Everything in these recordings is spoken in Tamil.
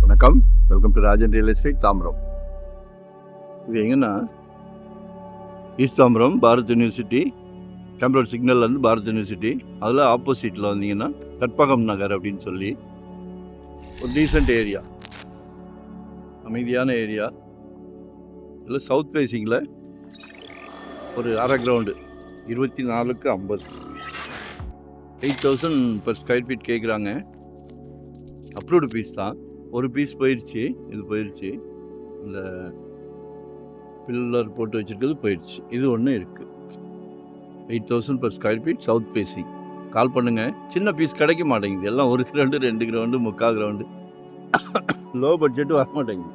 வணக்கம், welcome to Rajan real estate Tambaram. இது எங்கன்னா east Tambaram Bharat university camp road சிக்னல்லேருந்து பாரத் யூனிவர்சிட்டி அதில் ஆப்போசிட்டில் வந்தீங்கன்னா கற்பகம் நகர் அப்படின்னு சொல்லி ஒரு டீசெண்ட் ஏரியா, அமைதியான ஏரியா. இதில் சவுத் ஃபேஸிங்கில் ஒரு அரை கிரவுண்டு 24/50 8,000 per ஸ்கொயர் ஃபீட் கேட்குறாங்க. அப்ரூவ்டு பீஸ் தான். ஒரு பீஸ் போயிடுச்சு, இது போயிடுச்சு, இந்த பில்லர் போட்டு வச்சுருக்கிறது போயிடுச்சு. இது ஒன்று இருக்குது. 8,000 per square feet south facing. Call பண்ணுங்கள். சின்ன பீஸ் கிடைக்க மாட்டேங்குது. எல்லாம் 1 ground 2 ground 3/4 ground, low budget வர மாட்டேங்குது.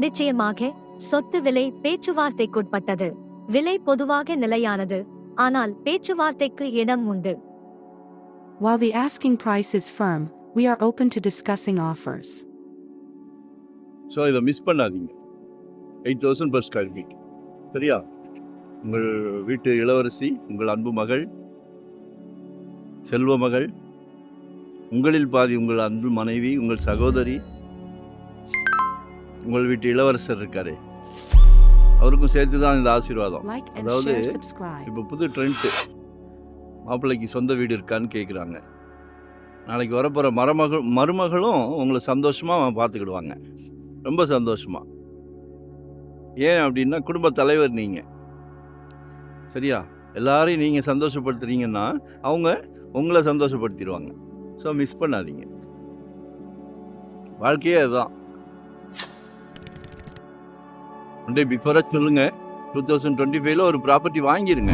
நிச்சயமாக சொத்து விலை பேச்சுவார்த்தைக்குட்பட்டது. விலை பொதுவாக நிலையானது, ஆனால் பேச்சுவார்த்தைக்கு இடம் உண்டு. While the asking price is firm, we are open to discussing offers. So இதை மிஸ் பண்ணாதீங்க. 8,000 per ஸ்கொயர் ஃபீட். சரியா? உங்கள் வீட்டு இளவரசி, உங்கள் அன்பு மகள், செல்வ மகள், உங்களில் பாதி உங்கள் அன்பு மனைவி, உங்கள் சகோதரி, உங்கள் வீட்டு இளவரசர் இருக்காரு, அவருக்கும் சேர்த்து தான் இந்த ஆசீர்வாதம். அதாவது இப்போ புது ட்ரெண்ட், மாப்பிள்ளைக்கு சொந்த வீடு இருக்கான்னு கேட்குறாங்க. நாளைக்கு வரப்போகிற மருமகளும் உங்களை சந்தோஷமாக பார்த்துக்கிடுவாங்க, ரொம்ப சந்தோஷமாக. ஏன் அப்படின்னா குடும்ப தலைவர் நீங்கள். சரியா? எல்லாரையும் நீங்கள் சந்தோஷப்படுத்துறீங்கன்னா அவங்க உங்களை சந்தோஷப்படுத்திடுவாங்க. ஸோ மிஸ் பண்ணாதீங்க. வாழ்க்கையே அதுதான். ஒன் டே பிஃபோராக சொல்லுங்கள். 2025 ஒரு ப்ராப்பர்ட்டி வாங்கிடுங்க.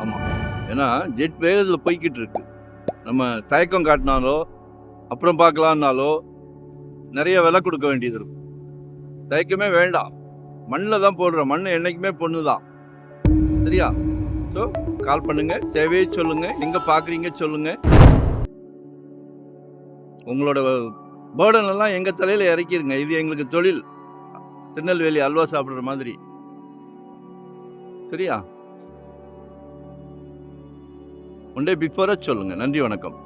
ஆமாம், ஏன்னா ஜெட் வேகத்தில் போய்கிட்டு இருக்கு. நம்ம தயக்கம் காட்டினாலோ அப்புறம் பார்க்கலான்னாலோ நிறைய விலை கொடுக்க வேண்டியது இருக்கும். தயக்கமே வேண்டாம். மண்ணில் தான் போடுற, மண் என்றைக்குமே பொண்ணு தான். சரியா? ஸோ கால் பண்ணுங்கள், தேவையே சொல்லுங்கள், எங்கே பார்க்குறீங்க சொல்லுங்கள். உங்களோட பேர்டன் எல்லாம் எங்கள் தலையில் இறக்கிருங்க. இது எங்களுக்கு தொழில். திருநெல்வேலி அல்வா சாப்பிட்ற மாதிரி. சரியா? ஒன் டே பிஃபோராக சொல்லுங்கள். நன்றி, வணக்கம்.